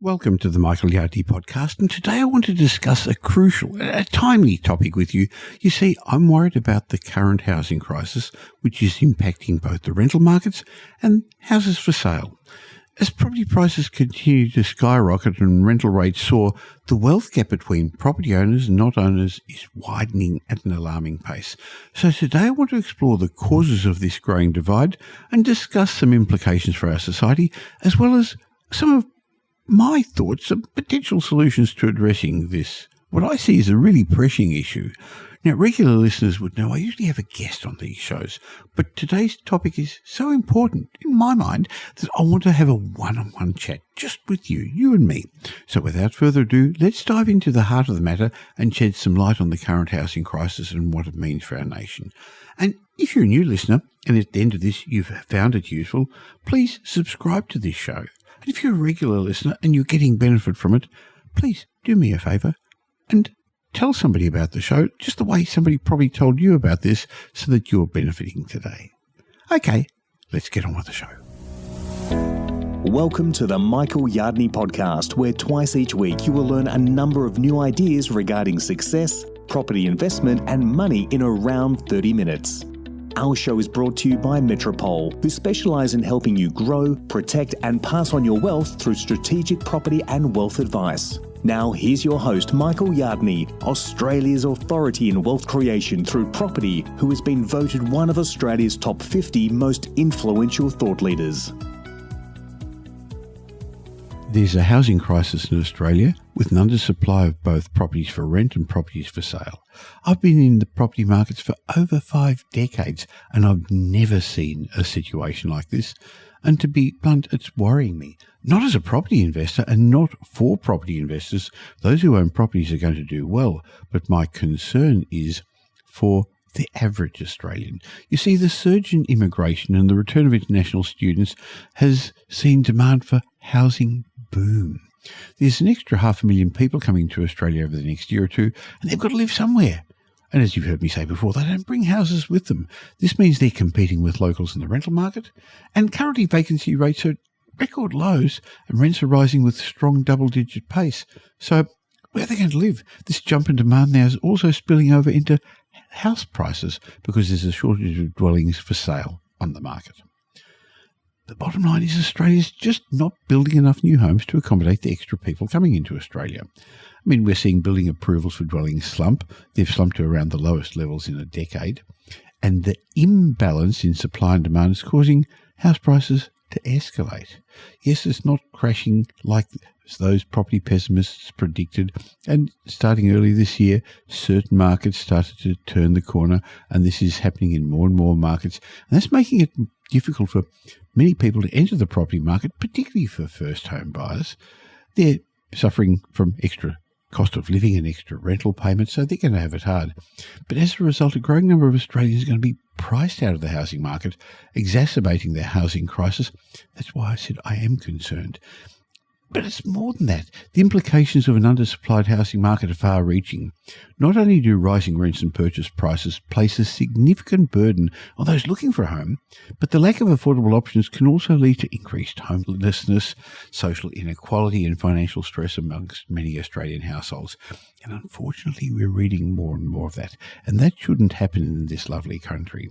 Welcome to the Michael Yardney podcast, and today I want to discuss a crucial, a timely topic with you. You see, I'm worried about the current housing crisis, which is impacting both the rental markets and houses for sale. As property prices continue to skyrocket and rental rates soar, the wealth gap between property owners and not owners is widening at an alarming pace. So today I want to explore the causes of this growing divide and discuss some implications for our society, as well as some of my thoughts of potential solutions to addressing this, what I see as a really pressing issue. Now, regular listeners would know I usually have a guest on these shows, but today's topic is so important, in my mind, that I want to have a one-on-one chat just with you and me. So without further ado, let's dive into the heart of the matter and shed some light on the current housing crisis and what it means for our nation. And if you're a new listener, and at the end of this you've found it useful, please subscribe to this show. And if you're a regular listener and you're getting benefit from it, please do me a favour and tell somebody about the show, just the way somebody probably told you about this, so that you're benefiting today. Okay, let's get on with the show. Welcome to the Michael Yardney podcast, where twice each week you will learn a number of new ideas regarding success, property investment and money in around 30 minutes. Our show is brought to you by Metropole, who specialise in helping you grow, protect and pass on your wealth through strategic property and wealth advice. Now here's your host, Michael Yardney, Australia's authority in wealth creation through property, who has been voted one of Australia's top 50 most influential thought leaders. There's a housing crisis in Australia with an undersupply of both properties for rent and properties for sale. I've been in the property markets for over 5 decades and I've never seen a situation like this. And to be blunt, it's worrying me. Not as a property investor and not for property investors. Those who own properties are going to do well. But my concern is for the average Australian. You see, the surge in immigration and the return of international students has seen demand for housing boom. There's an extra 500,000 people coming to Australia over the next year or two, and they've got to live somewhere. And as you've heard me say before, they don't bring houses with them. This means they're competing with locals in the rental market, and currently vacancy rates are at record lows, and rents are rising with strong double-digit pace. So where are they going to live? This jump in demand now is also spilling over into house prices because there's a shortage of dwellings for sale on the market. The bottom line is Australia's just not building enough new homes to accommodate the extra people coming into Australia. I mean, we're seeing building approvals for dwellings slump. They've slumped to around the lowest levels in a decade. And the imbalance in supply and demand is causing house prices to escalate. Yes, it's not crashing like those property pessimists predicted. And starting early this year, certain markets started to turn the corner, and this is happening in more and more markets. And that's making it difficult for many people to enter the property market, particularly for first home buyers. They're suffering from extra cost of living and extra rental payments, so they're going to have it hard. But as a result, a growing number of Australians are going to be priced out of the housing market, exacerbating their housing crisis. That's why I said I am concerned. But it's more than that. The implications of an undersupplied housing market are far-reaching. Not only do rising rents and purchase prices place a significant burden on those looking for a home, but the lack of affordable options can also lead to increased homelessness, social inequality and financial stress amongst many Australian households. And unfortunately, we're reading more and more of that. And that shouldn't happen in this lovely country.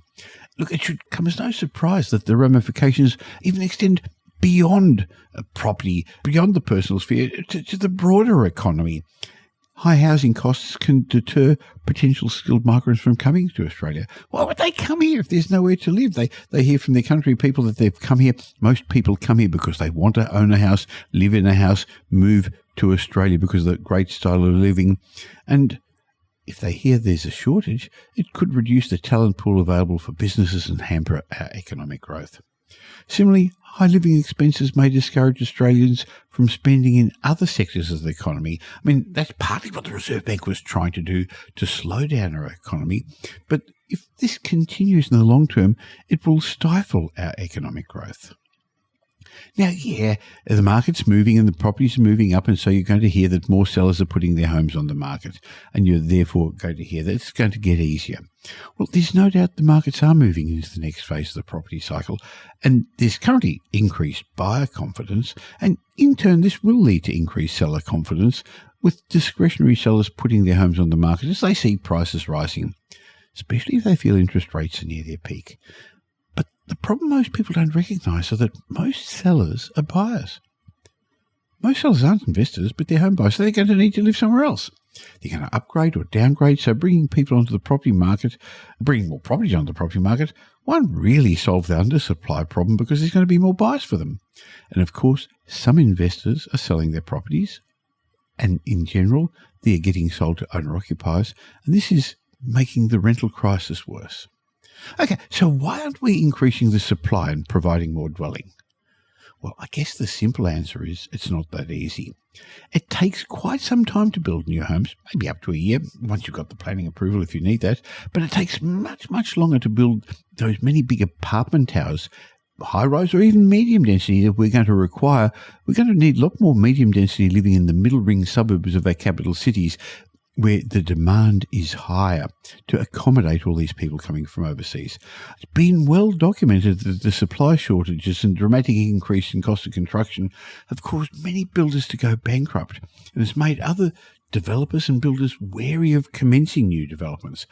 Look, it should come as no surprise that the ramifications even extend beyond property, beyond the personal sphere, to the broader economy. High housing costs can deter potential skilled migrants from coming to Australia. Why would they come here if there's nowhere to live? They hear from their country people that they've come here. Most people come here because they want to own a house, live in a house, move to Australia because of the great style of living. And if they hear there's a shortage, it could reduce the talent pool available for businesses and hamper our economic growth. Similarly, high living expenses may discourage Australians from spending in other sectors of the economy. I mean, that's partly what the Reserve Bank was trying to do to slow down our economy. But if this continues in the long term, it will stifle our economic growth. Now, yeah, the market's moving and the properties are moving up, and so you're going to hear that more sellers are putting their homes on the market, and you're therefore going to hear that it's going to get easier. Well, there's no doubt the markets are moving into the next phase of the property cycle, and there's currently increased buyer confidence, and in turn this will lead to increased seller confidence, with discretionary sellers putting their homes on the market as they see prices rising, especially if they feel interest rates are near their peak. But the problem most people don't recognise is that most sellers are buyers. Most sellers aren't investors, but they're home buyers, so they're going to need to live somewhere else. They're going to upgrade or downgrade, so bringing people onto the property market, bringing more properties onto the property market, won't really solve the undersupply problem because there's going to be more buyers for them. And of course, some investors are selling their properties, and in general, they're getting sold to owner-occupiers, and this is making the rental crisis worse. Okay, so why aren't we increasing the supply and providing more dwelling? Well, I guess the simple answer is it's not that easy. It takes quite some time to build new homes, maybe up to a year, once you've got the planning approval if you need that, but it takes much, much longer to build those many big apartment towers, high-rise or even medium density that we're going to require. We're going to need a lot more medium density living in the middle ring suburbs of our capital cities, where the demand is higher to accommodate all these people coming from overseas. It's been well documented that the supply shortages and dramatic increase in cost of construction have caused many builders to go bankrupt and has made other developers and builders wary of commencing new developments.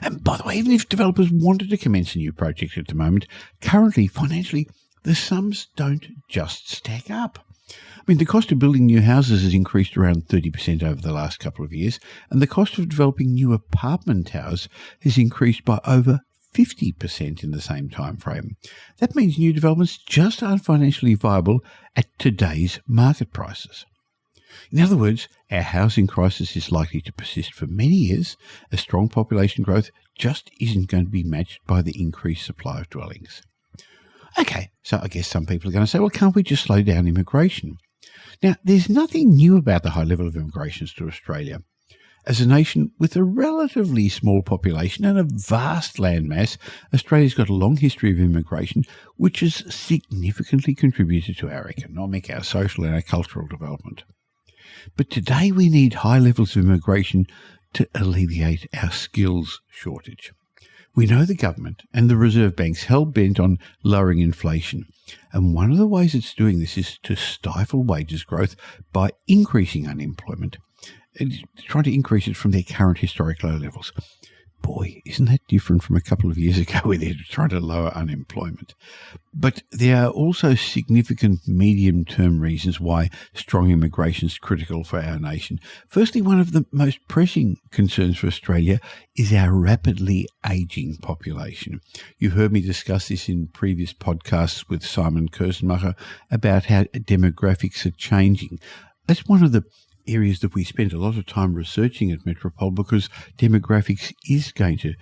And by the way, even if developers wanted to commence a new project at the moment, currently, financially, the sums don't just stack up. I mean, the cost of building new houses has increased around 30% over the last couple of years, and the cost of developing new apartment towers has increased by over 50% in the same time frame. That means new developments just aren't financially viable at today's market prices. In other words, our housing crisis is likely to persist for many years. A strong population growth just isn't going to be matched by the increased supply of dwellings. Okay, so I guess some people are going to say, well, can't we just slow down immigration? Now, there's nothing new about the high level of immigrations to Australia. As a nation with a relatively small population and a vast landmass, Australia's got a long history of immigration, which has significantly contributed to our economic, our social and our cultural development. But today we need high levels of immigration to alleviate our skills shortage. We know the government and the Reserve Bank's hell-bent on lowering inflation, and one of the ways it's doing this is to stifle wages growth by increasing unemployment, and trying to increase it from their current historic low levels. Boy, isn't that different from a couple of years ago where they're trying to lower unemployment. But there are also significant medium-term reasons why strong immigration is critical for our nation. Firstly, one of the most pressing concerns for Australia is our rapidly ageing population. You've heard me discuss this in previous podcasts with Simon Kirsenmacher about how demographics are changing. That's one of the areas that we spend a lot of time researching at Metropole, because demographics is going to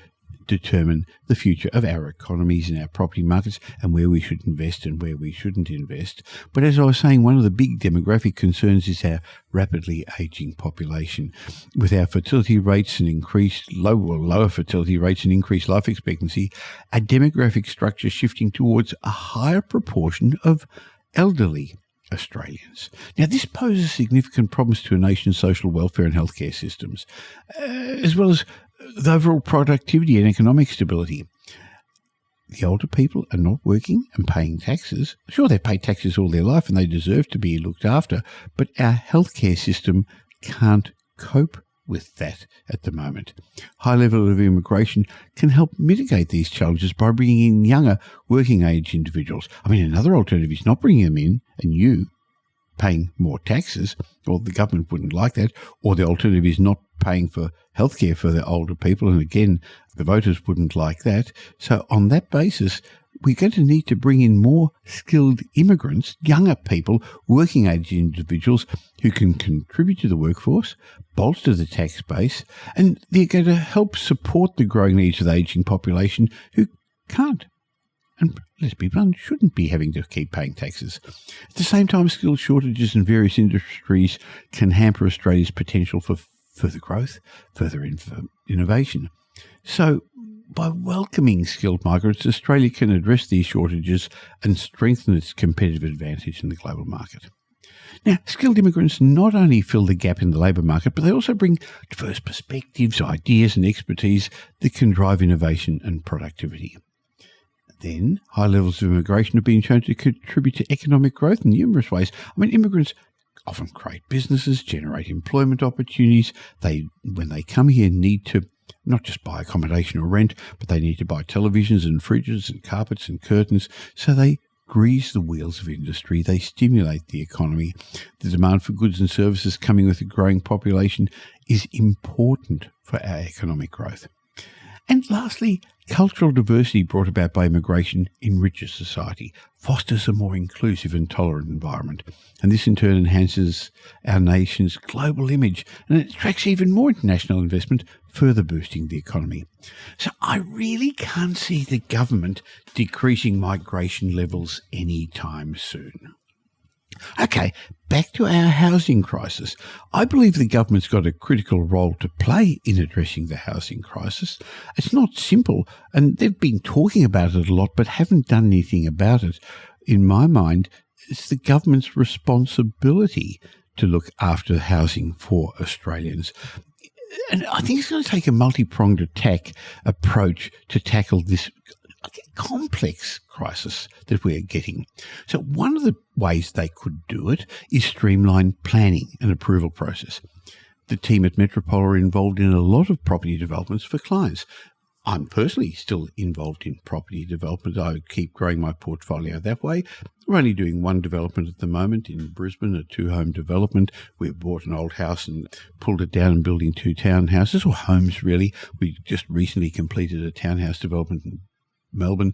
determine the future of our economies and our property markets and where we should invest and where we shouldn't invest. But as I was saying, one of the big demographic concerns is our rapidly ageing population. With our fertility rates and lower fertility rates and increased life expectancy, a demographic structure shifting towards a higher proportion of elderly Australians. Now, this poses significant problems to a nation's social welfare and healthcare systems, as well as the overall productivity and economic stability. The older people are not working and paying taxes. Sure, they've paid taxes all their life and they deserve to be looked after, but our healthcare system can't cope with that at the moment. High level of immigration can help mitigate these challenges by bringing in younger working age individuals. I mean, another alternative is not bringing them in and you paying more taxes, or the government wouldn't like that, or the alternative is not paying for healthcare for the older people, and again, the voters wouldn't like that. So on that basis, we're going to need to bring in more skilled immigrants, younger people, working age individuals who can contribute to the workforce, bolster the tax base, and they're going to help support the growing needs of the ageing population who can't, and let's be blunt, shouldn't be having to keep paying taxes. At the same time, skill shortages in various industries can hamper Australia's potential for further growth, further innovation. So by welcoming skilled migrants, Australia can address these shortages and strengthen its competitive advantage in the global market. Now, skilled immigrants not only fill the gap in the labour market, but they also bring diverse perspectives, ideas and expertise that can drive innovation and productivity. Then, high levels of immigration have been shown to contribute to economic growth in numerous ways. Immigrants often create businesses, generate employment opportunities. When they come here, need to not just buy accommodation or rent, but they need to buy televisions and fridges and carpets and curtains. So they grease the wheels of industry. They stimulate the economy. The demand for goods and services coming with a growing population is important for our economic growth. And lastly, cultural diversity brought about by immigration enriches society, fosters a more inclusive and tolerant environment, and this in turn enhances our nation's global image and it attracts even more international investment, further boosting the economy. So I really can't see the government decreasing migration levels anytime soon. Okay, back to our housing crisis. I believe the government's got a critical role to play in addressing the housing crisis. It's not simple, and they've been talking about it a lot, but haven't done anything about it. In my mind, it's the government's responsibility to look after housing for Australians. And I think it's going to take a multi-pronged approach to tackle this complex crisis that we're getting. So one of the ways they could do it is streamline planning and approval process. The team at Metropole are involved in a lot of property developments for clients. I'm personally still involved in property development. I keep growing my portfolio that way. We're only doing one development at the moment in Brisbane, a 2-home development. We bought an old house and pulled it down and building 2 townhouses, or homes really. We just recently completed a townhouse development in Melbourne.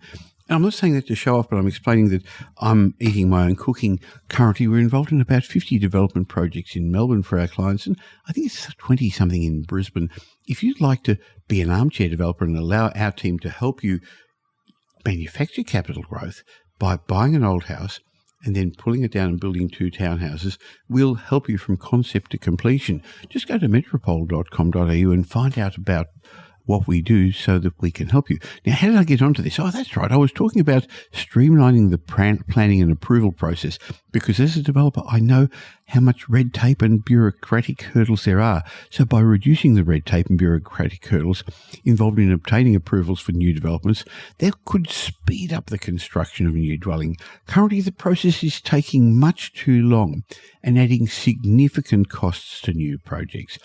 And I'm not saying that to show off, but I'm explaining that I'm eating my own cooking. Currently, we're involved in about 50 development projects in Melbourne for our clients, and I think it's 20-something in Brisbane. If you'd like to be an armchair developer and allow our team to help you manufacture capital growth by buying an old house and then pulling it down and building 2 townhouses, we'll help you from concept to completion. Just go to metropole.com.au and find out about what we do so that we can help you. Now, how did I get onto this? Oh, that's right. I was talking about streamlining the planning and approval process because as a developer, I know how much red tape and bureaucratic hurdles there are. So by reducing the red tape and bureaucratic hurdles involved in obtaining approvals for new developments, that could speed up the construction of a new dwelling. Currently, the process is taking much too long and adding significant costs to new projects,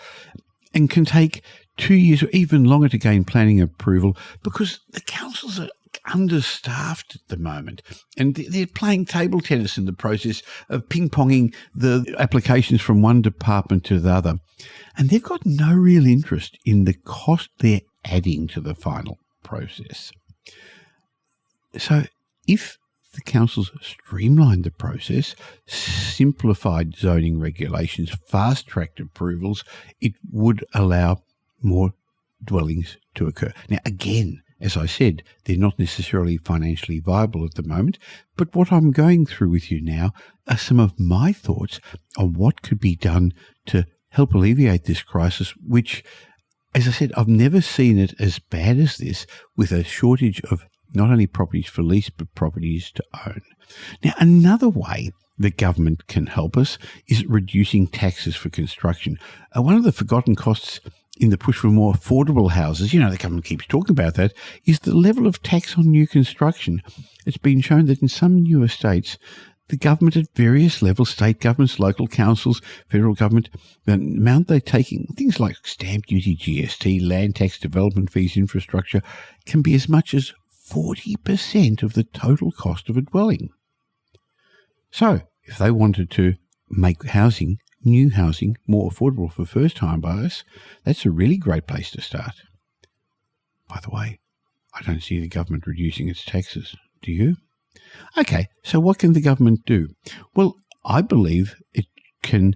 and can take 2 years or even longer to gain planning approval because the councils are understaffed at the moment and they're playing table tennis in the process of ping-ponging the applications from one department to the other. And they've got no real interest in the cost they're adding to the final process. So if the councils streamlined the process, simplified zoning regulations, fast-tracked approvals, it would allow more dwellings to occur. Now, again, as I said, they're not necessarily financially viable at the moment, but what I'm going through with you now are some of my thoughts on what could be done to help alleviate this crisis, which, as I said, I've never seen it as bad as this, with a shortage of not only properties for lease, but properties to own. Now, another way the government can help us is reducing taxes for construction. One of the forgotten costs in the push for more affordable houses, the government keeps talking about that, is the level of tax on new construction. It's been shown that in some newer states, the government at various levels, state governments, local councils, federal government, the amount they're taking, things like stamp duty, GST, land tax, development fees, infrastructure, can be as much as 40% of the total cost of a dwelling. So, if they wanted to make new housing, more affordable for first-time buyers, that's a really great place to start. By the way, I don't see the government reducing its taxes. Do you? Okay, so what can the government do? Well, I believe it can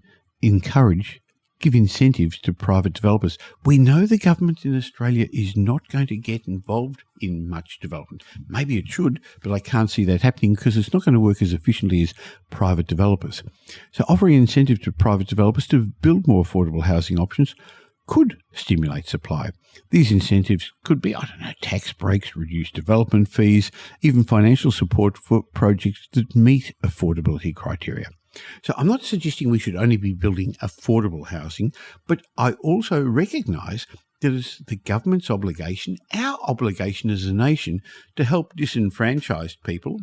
give incentives to private developers. We know the government in Australia is not going to get involved in much development. Maybe it should, but I can't see that happening because it's not going to work as efficiently as private developers. So offering incentive to private developers to build more affordable housing options could stimulate supply. These incentives could be, tax breaks, reduced development fees, even financial support for projects that meet affordability criteria. So I'm not suggesting we should only be building affordable housing, but I also recognise that it's the government's obligation, our obligation as a nation, to help disenfranchised people.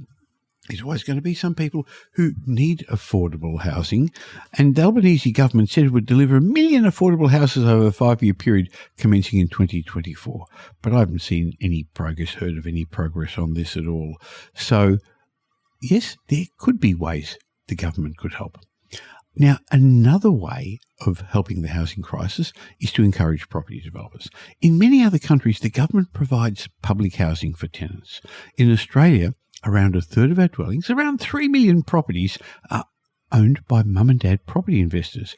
There's always going to be some people who need affordable housing, and the Albanese government said it would deliver 1 million affordable houses over a 5-year period commencing in 2024. But I haven't seen any progress, heard of any progress on this at all. So, yes, there could be ways the government could help. Now, another way of helping the housing crisis is to encourage property developers. In many other countries, the government provides public housing for tenants. In Australia, around a third of our dwellings, around 3 million properties, are owned by mum and dad property investors.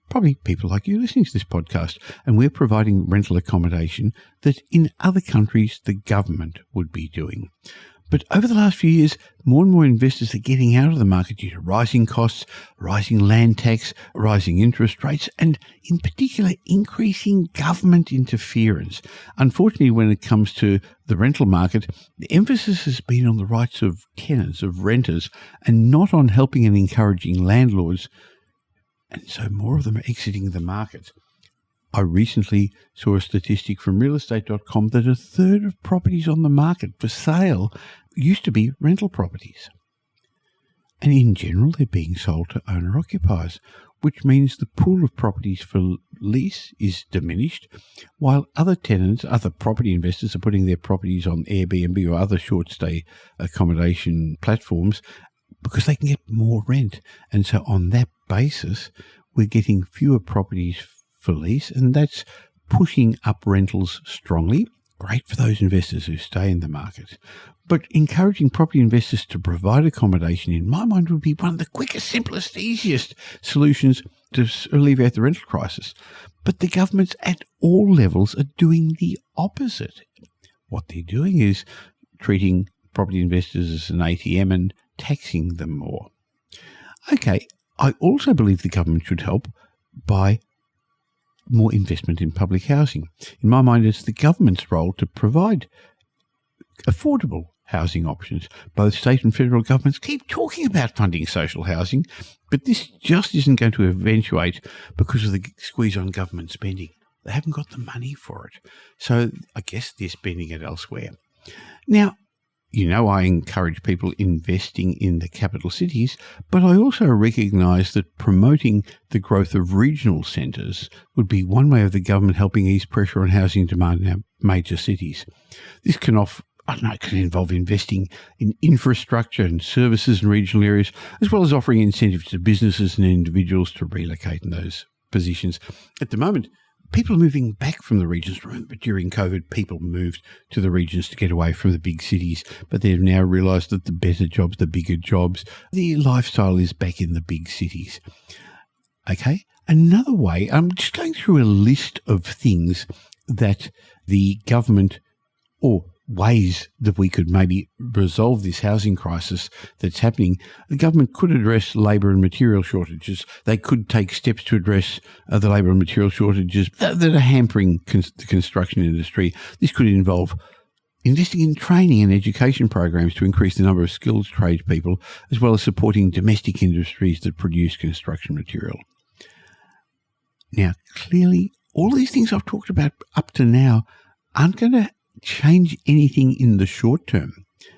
Probably people like you listening to this podcast, and we're providing rental accommodation that in other countries the government would be doing. But over the last few years, more and more investors are getting out of the market due to rising costs, rising land tax, rising interest rates, and in particular, increasing government interference. Unfortunately, when it comes to the rental market, the emphasis has been on the rights of tenants, of renters, and not on helping and encouraging landlords. And so more of them are exiting the market. I recently saw a statistic from realestate.com that a third of properties on the market for sale used to be rental properties. And in general, they're being sold to owner-occupiers, which means the pool of properties for lease is diminished, while other tenants, other property investors are putting their properties on Airbnb or other short-stay accommodation platforms because they can get more rent. And so on that basis, we're getting fewer properties for lease, and that's pushing up rentals strongly. Great for those investors who stay in the market. But encouraging property investors to provide accommodation, in my mind, would be one of the quickest, simplest, easiest solutions to alleviate the rental crisis. But the governments at all levels are doing the opposite. What they're doing is treating property investors as an ATM and taxing them more. Okay, I also believe the government should help by more investment in public housing. In my mind, it's the government's role to provide affordable housing options. Both state and federal governments keep talking about funding social housing, but this just isn't going to eventuate because of the squeeze on government spending. They haven't got the money for it. So I guess they're spending it elsewhere. Now, I encourage people investing in the capital cities, but I also recognise that promoting the growth of regional centres would be one way of the government helping ease pressure on housing demand in our major cities. This can involve investing in infrastructure and services in regional areas, as well as offering incentives to businesses and individuals to relocate in those positions. At the moment, people are moving back from the regions. Remember, during COVID, people moved to the regions to get away from the big cities, but they've now realised that the better jobs, the bigger jobs, the lifestyle is back in the big cities. Okay, another way, I'm just going through a list of things that the government, or ways that we could maybe resolve this housing crisis that's happening. The government could address labour and material shortages. They could take steps to address the labour and material shortages that are hampering the construction industry. This could involve investing in training and education programs to increase the number of skilled tradespeople, as well as supporting domestic industries that produce construction material. Now, clearly, all these things I've talked about up to now aren't going to change anything in the short term.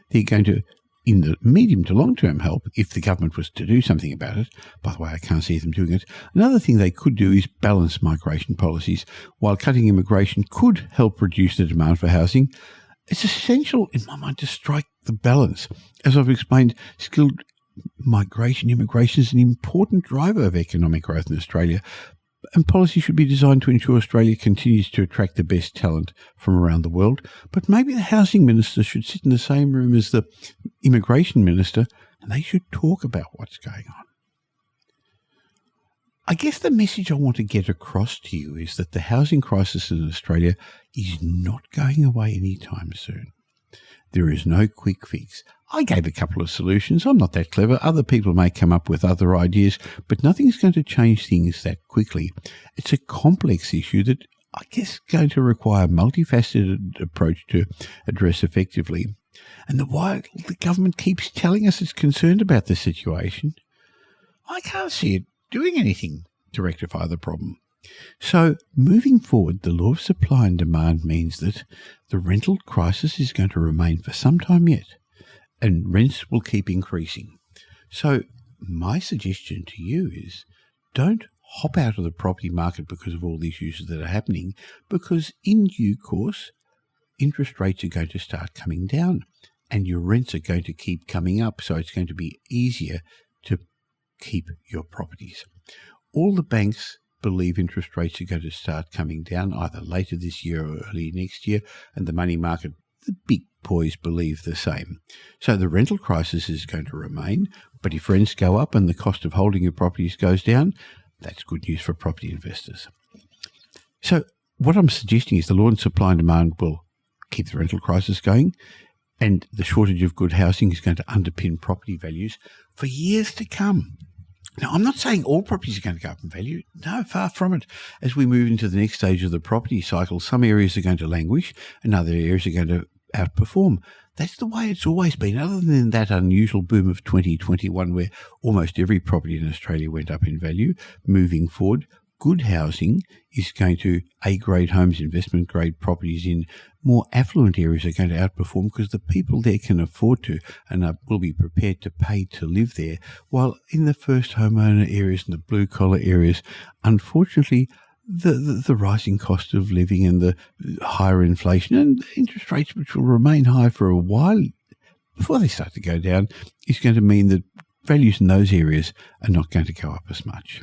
They're going to, in the medium to long term, help if the government was to do something about it. By the way, I can't see them doing it. Another thing they could do is balance migration policies. While cutting immigration could help reduce the demand for housing, it's essential, in my mind, to strike the balance. As I've explained, skilled immigration is an important driver of economic growth in Australia, and policy should be designed to ensure Australia continues to attract the best talent from around the world. But maybe the housing minister should sit in the same room as the immigration minister, and they should talk about what's going on. I guess the message I want to get across to you is that the housing crisis in Australia is not going away anytime soon. There is no quick fix. I gave a couple of solutions. I'm not that clever. Other people may come up with other ideas, but nothing's going to change things that quickly. It's a complex issue that I guess is going to require a multifaceted approach to address effectively. And while the government keeps telling us it's concerned about the situation, I can't see it doing anything to rectify the problem. So, moving forward, the law of supply and demand means that the rental crisis is going to remain for some time yet, and rents will keep increasing. So, my suggestion to you is don't hop out of the property market because of all the issues that are happening, because in due course, interest rates are going to start coming down and your rents are going to keep coming up, so it's going to be easier to keep your properties. All the banks believe interest rates are going to start coming down either later this year or early next year, and the money market, the big boys, believe the same. So the rental crisis is going to remain, but if rents go up and the cost of holding your properties goes down, that's good news for property investors. So what I'm suggesting is the law of supply and demand will keep the rental crisis going, and the shortage of good housing is going to underpin property values for years to come. Now, I'm not saying all properties are going to go up in value. No, far from it. As we move into the next stage of the property cycle, some areas are going to languish and other areas are going to outperform. That's the way it's always been, other than that unusual boom of 2021 where almost every property in Australia went up in value. Moving forward, good housing is going to, A-grade homes, investment-grade properties in more affluent areas are going to outperform because the people there can afford to and will be prepared to pay to live there, while in the first homeowner areas and the blue-collar areas, unfortunately, the rising cost of living and the higher inflation and interest rates, which will remain high for a while before they start to go down, is going to mean that values in those areas are not going to go up as much.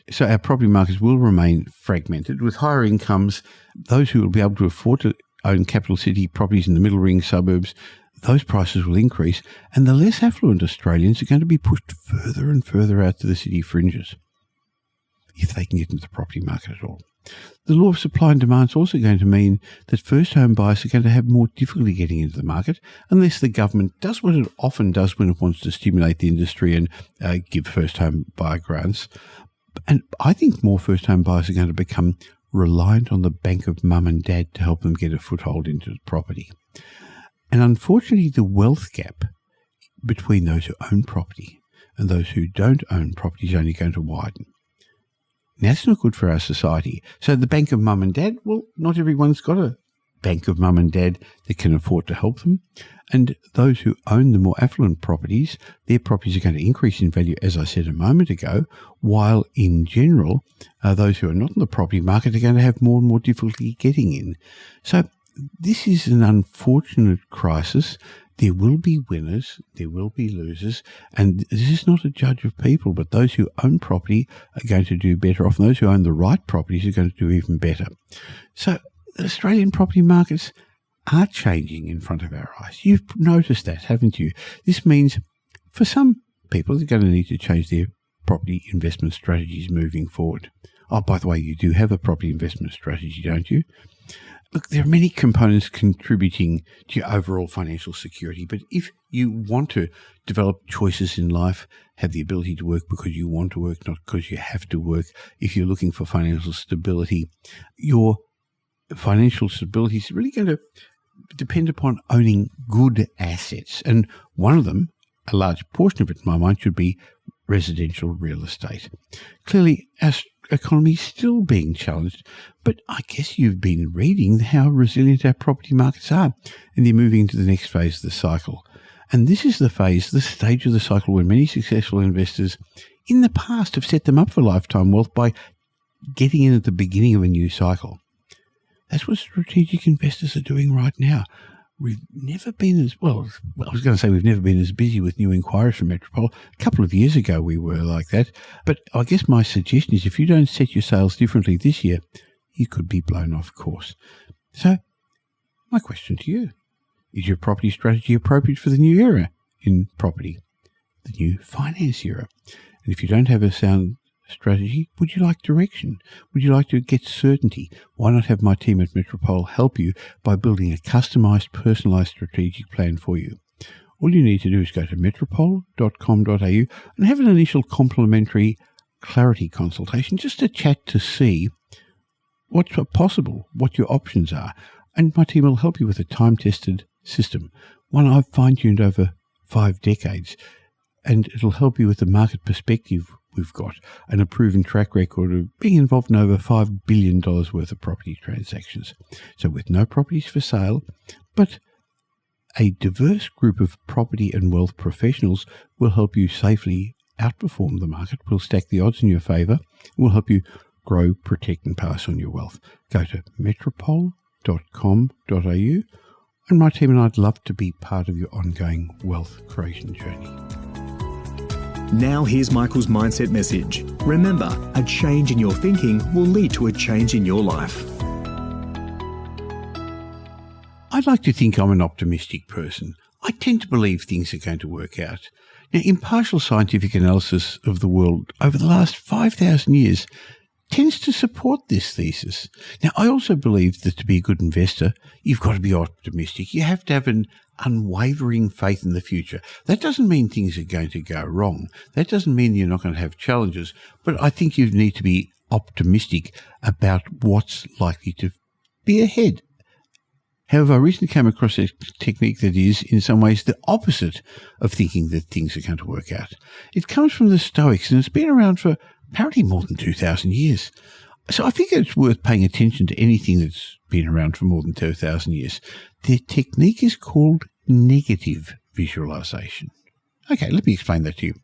So our property markets will remain fragmented with higher incomes. Those who will be able to afford to own capital city properties in the middle ring suburbs, those prices will increase, and the less affluent Australians are going to be pushed further and further out to the city fringes, if they can get into the property market at all. The law of supply and demand is also going to mean that first home buyers are going to have more difficulty getting into the market unless the government does what it often does when it wants to stimulate the industry and give first home buyer grants. And I think more first home buyers are going to become reliant on the bank of mum and dad to help them get a foothold into the property. And unfortunately, the wealth gap between those who own property and those who don't own property is only going to widen. Now, that's not good for our society. So the bank of mum and dad, well, not everyone's got a bank of mum and dad that can afford to help them. And those who own the more affluent properties, their properties are going to increase in value, as I said a moment ago, while in general, those who are not in the property market are going to have more and more difficulty getting in. So this is an unfortunate crisis. There will be winners, there will be losers, and this is not a judge of people, but those who own property are going to do better off, and those who own the right properties are going to do even better. So the Australian property markets are changing in front of our eyes. You've noticed that, haven't you? This means for some people, they're going to need to change their property investment strategies moving forward. Oh, by the way, you do have a property investment strategy, don't you? Look, there are many components contributing to your overall financial security, but if you want to develop choices in life, have the ability to work because you want to work, not because you have to work, if you're looking for financial stability, your financial stability is really going to depend upon owning good assets. And one of them, a large portion of it in my mind, should be residential real estate. Clearly, our economy is still being challenged, but I guess you've been reading how resilient our property markets are, and they're moving into the next phase of the cycle. And this is the phase, the stage of the cycle where many successful investors in the past have set them up for lifetime wealth by getting in at the beginning of a new cycle. That's what strategic investors are doing right now. We've never been as, well, I was going to say we've never been as busy with new inquiries from Metropole. A couple of years ago we were like that. But I guess my suggestion is if you don't set your sails differently this year, you could be blown off course. So my question to you, is your property strategy appropriate for the new era in property, the new finance era? And if you don't have a sound strategy? Would you like direction? Would you like to get certainty? Why not have my team at Metropole help you by building a customized, personalized strategic plan for you? All you need to do is go to metropole.com.au and have an initial complimentary clarity consultation just to chat to see what's possible, what your options are. And my team will help you with a time-tested system, one I've fine-tuned over 5 decades. And it'll help you with the market perspective we've got and a proven track record of being involved in over $5 billion worth of property transactions. So with no properties for sale, but a diverse group of property and wealth professionals will help you safely outperform the market. We'll stack the odds in your favour. We'll help you grow, protect and pass on your wealth. Go to metropole.com.au and my team and I'd love to be part of your ongoing wealth creation journey. Now here's Michael's mindset message. Remember, a change in your thinking will lead to a change in your life. I'd like to think I'm an optimistic person. I tend to believe things are going to work out. Now, impartial scientific analysis of the world over the last 5,000 years tends to support this thesis. Now, I also believe that to be a good investor, you've got to be optimistic. You have to have an unwavering faith in the future. That doesn't mean things are going to go wrong. That doesn't mean you're not going to have challenges. But I think you need to be optimistic about what's likely to be ahead. However, I recently came across a technique that is, in some ways, the opposite of thinking that things are going to work out. It comes from the Stoics, and it's been around for apparently more than 2,000 years. So I think it's worth paying attention to anything that's been around for more than 2,000 years. The technique is called negative visualization. Okay, let me explain that to you.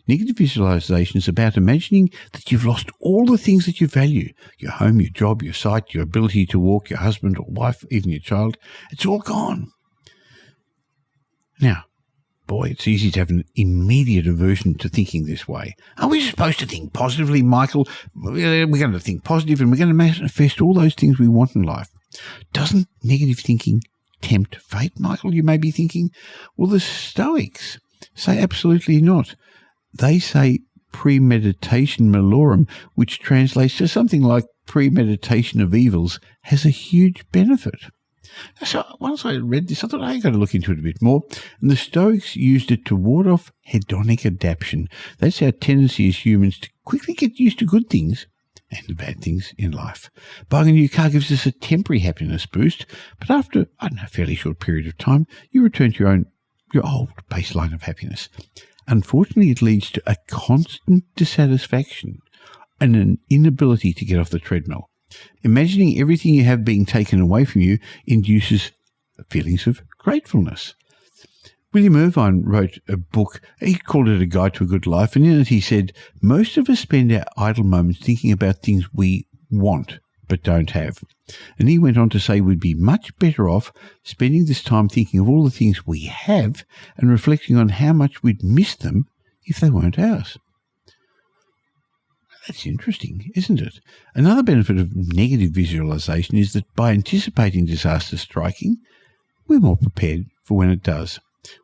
Negative visualization is about imagining that you've lost all the things that you value. Your home, your job, your sight, your ability to walk, your husband or wife, even your child. It's all gone. Now, boy, it's easy to have an immediate aversion to thinking this way. Are we supposed to think positively, Michael? We're going to think positive and we're going to manifest all those things we want in life. Doesn't negative thinking tempt fate, Michael, you may be thinking? Well, the Stoics say absolutely not. They say premeditation malorum, which translates to something like premeditation of evils, has a huge benefit. So once I read this, I thought I got to look into it a bit more. And the Stoics used it to ward off hedonic adaptation. That's our tendency as humans to quickly get used to good things and the bad things in life. Buying a new car gives us a temporary happiness boost, but after, a fairly short period of time, you return to your old baseline of happiness. Unfortunately, it leads to a constant dissatisfaction and an inability to get off the treadmill. Imagining everything you have being taken away from you induces feelings of gratefulness. William Irvine wrote a book, he called it A Guide to a Good Life, and in it he said, most of us spend our idle moments thinking about things we want but don't have. And he went on to say we'd be much better off spending this time thinking of all the things we have and reflecting on how much we'd miss them if they weren't ours. That's interesting, isn't it? Another benefit of negative visualization is that by anticipating disaster striking, we're more prepared for when it does.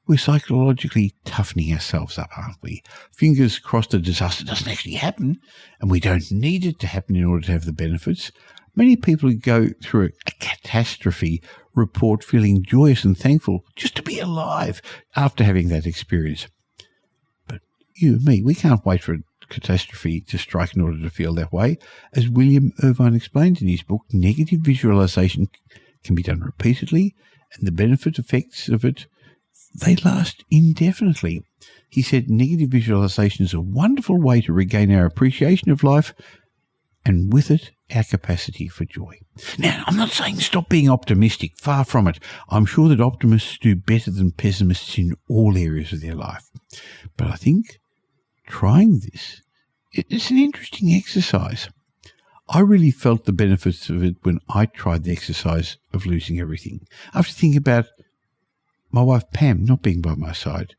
We're psychologically toughening ourselves up, aren't we? Fingers crossed a disaster doesn't actually happen, and we don't need it to happen in order to have the benefits. Many people who go through a catastrophe report feeling joyous and thankful just to be alive after having that experience. But you and me, we can't wait for a catastrophe to strike in order to feel that way. As William Irvine explained in his book, negative visualization can be done repeatedly, and the benefit effects of it, they last indefinitely. He said negative visualization is a wonderful way to regain our appreciation of life, and with it, our capacity for joy. Now, I'm not saying stop being optimistic, far from it. I'm sure that optimists do better than pessimists in all areas of their life. But I think trying this, it's an interesting exercise. I really felt the benefits of it when I tried the exercise of losing everything. After thinking about my wife Pam not being by my side,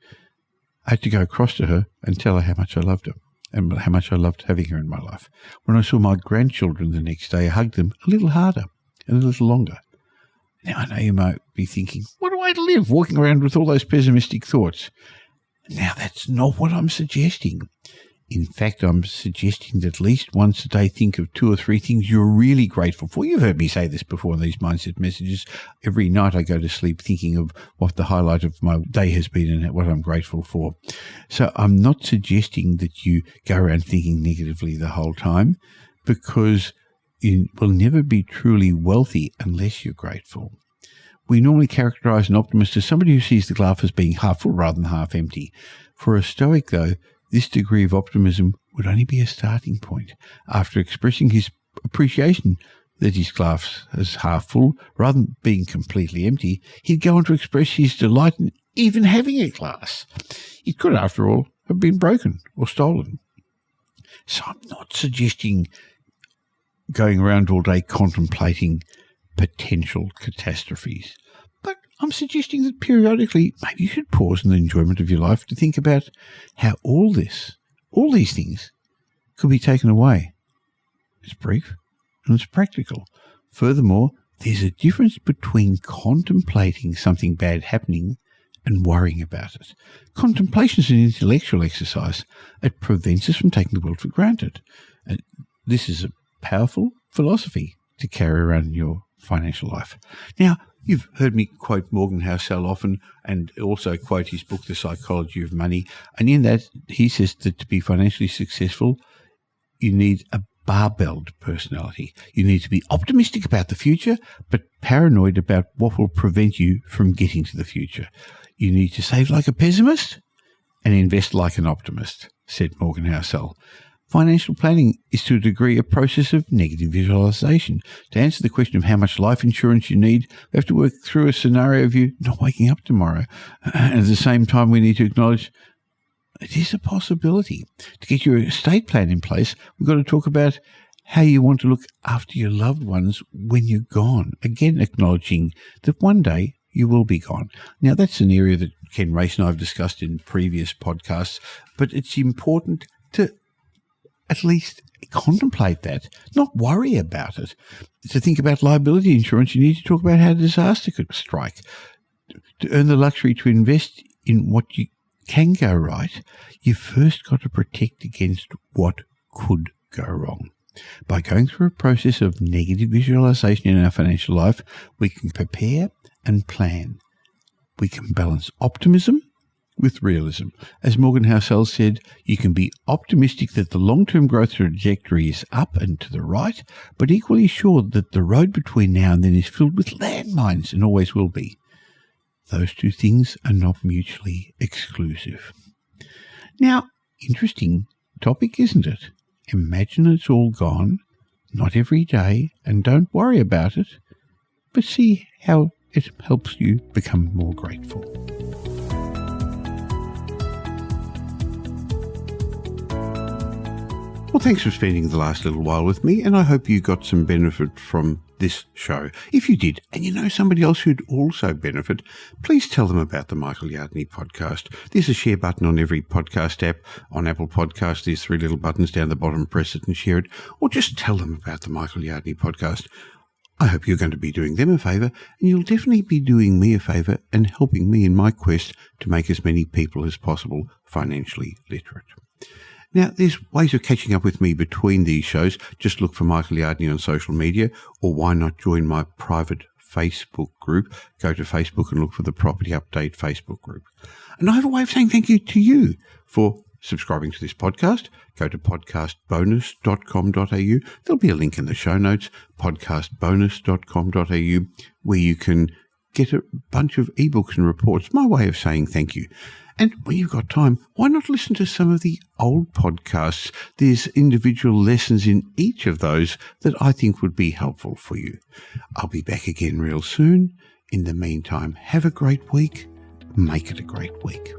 I had to go across to her and tell her how much I loved her and how much I loved having her in my life. When I saw my grandchildren the next day, I hugged them a little harder and a little longer. Now, I know you might be thinking, what a way to live, walking around with all those pessimistic thoughts. Now, that's not what I'm suggesting. In fact, I'm suggesting that at least once a day think of 2 or 3 things you're really grateful for. You've heard me say this before in these mindset messages. Every night I go to sleep thinking of what the highlight of my day has been and what I'm grateful for. So I'm not suggesting that you go around thinking negatively the whole time, because you will never be truly wealthy unless you're grateful. We normally characterize an optimist as somebody who sees the glass as being half full rather than half empty. For a Stoic, though, this degree of optimism would only be a starting point. After expressing his appreciation that his glass is half full rather than being completely empty, he'd go on to express his delight in even having a glass. It could, after all, have been broken or stolen. So I'm not suggesting going around all day contemplating potential catastrophes, but I'm suggesting that periodically maybe you should pause in the enjoyment of your life to think about how all these things could be taken away. It's brief and it's practical. Furthermore, there's a difference between contemplating something bad happening and worrying about it. Contemplation is an intellectual exercise. It prevents us from taking the world for granted. And this is a powerful philosophy to carry around in your financial life. Now, you've heard me quote Morgan Housel often, and also quote his book, The Psychology of Money. And in that, he says that to be financially successful, you need a barbelled personality. You need to be optimistic about the future, but paranoid about what will prevent you from getting to the future. You need to save like a pessimist and invest like an optimist, said Morgan Housel. Financial planning is to a degree a process of negative visualization. To answer the question of how much life insurance you need, we have to work through a scenario of you not waking up tomorrow. And at the same time, we need to acknowledge it is a possibility. To get your estate plan in place, we've got to talk about how you want to look after your loved ones when you're gone. Again, acknowledging that one day you will be gone. Now, that's an area that Ken Race and I have discussed in previous podcasts, but it's important to at least contemplate that, not worry about it. To think about liability insurance, you need to talk about how disaster could strike. To earn the luxury to invest in what you can go right, you've first got to protect against what could go wrong. By going through a process of negative visualization in our financial life, we can prepare and plan. We can balance optimism with realism. As Morgan Housel said, you can be optimistic that the long-term growth trajectory is up and to the right, but equally sure that the road between now and then is filled with landmines and always will be. Those two things are not mutually exclusive. Now, interesting topic, isn't it? Imagine it's all gone, not every day, and don't worry about it, but see how it helps you become more grateful. Well, thanks for spending the last little while with me, and I hope you got some benefit from this show. If you did, and you know somebody else who'd also benefit, please tell them about the Michael Yardney podcast. There's a share button on every podcast app. On Apple Podcasts, there's 3 little buttons down the bottom. Press it and share it, or just tell them about the Michael Yardney podcast. I hope you're going to be doing them a favour, and you'll definitely be doing me a favour and helping me in my quest to make as many people as possible financially literate. Now, there's ways of catching up with me between these shows. Just look for Michael Yardney on social media, or why not join my private Facebook group? Go to Facebook and look for the Property Update Facebook group. And I have a way of saying thank you to you for subscribing to this podcast. Go to podcastbonus.com.au. There'll be a link in the show notes, podcastbonus.com.au, where you can get a bunch of ebooks and reports. My way of saying thank you. And when you've got time, why not listen to some of the old podcasts? There's individual lessons in each of those that I think would be helpful for you. I'll be back again real soon. In the meantime, have a great week. Make it a great week.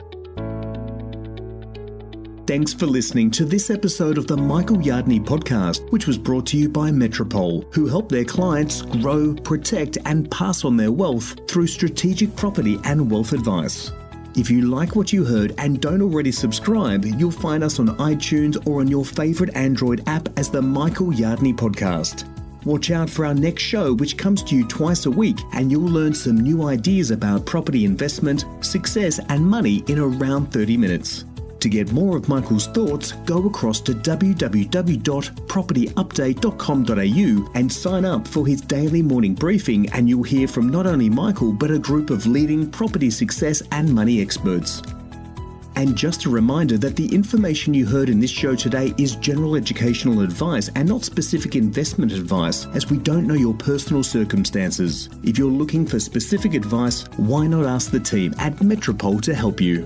Thanks for listening to this episode of the Michael Yardney podcast, which was brought to you by Metropole, who help their clients grow, protect, and pass on their wealth through strategic property and wealth advice. If you like what you heard and don't already subscribe, you'll find us on iTunes or on your favourite Android app as the Michael Yardney Podcast. Watch out for our next show, which comes to you twice a week, and you'll learn some new ideas about property investment, success and money in around 30 minutes. To get more of Michael's thoughts, go across to www.propertyupdate.com.au and sign up for his daily morning briefing, and you'll hear from not only Michael but a group of leading property success and money experts. And just a reminder that the information you heard in this show today is general educational advice and not specific investment advice, as we don't know your personal circumstances. If you're looking for specific advice, why not ask the team at Metropole to help you?